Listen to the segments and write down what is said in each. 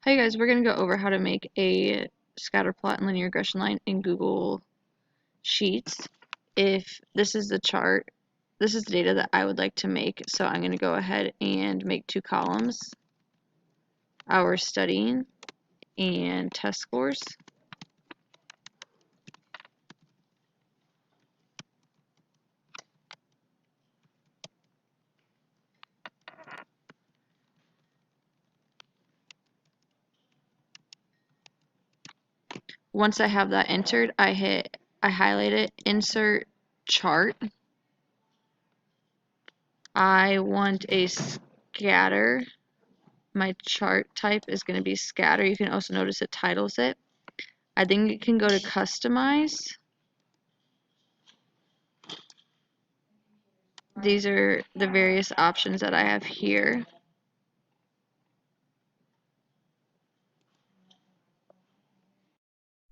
Hi guys, we're going to go over how to make a scatter plot and linear regression line in Google Sheets. If this is the chart, this is the data that I would like to make, so I'm going to go ahead and make two columns, our studying and test scores. Once I have that entered, I highlight it, insert chart. I want a scatter. My chart type is going to be scatter. You can also notice it titles it. I think it can go to customize. These are the various options that I have here.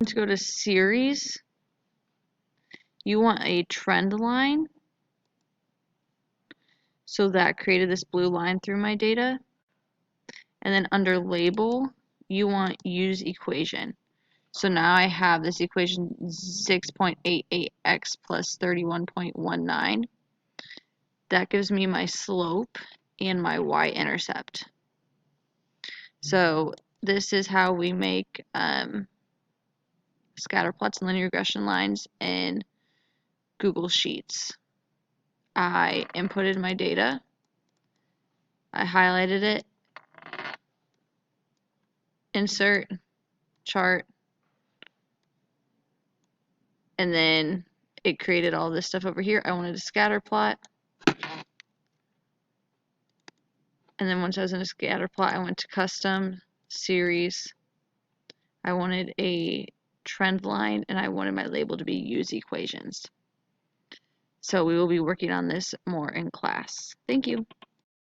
To go to series, you want a trend line. So that created this blue line through my data. And then under label, you want use equation. So now I have this equation 6.88x plus 31.19. That gives me my slope and my y-intercept. So this is how we make scatter plots and linear regression lines in Google Sheets. I inputted my data, I highlighted it, insert, chart, and then it created all this stuff over here. I wanted a scatter plot. And then once I was in a scatter plot, I went to custom, series. I wanted a trend line, and I wanted my label to be use equations. So we will be working on this more in class. Thank you.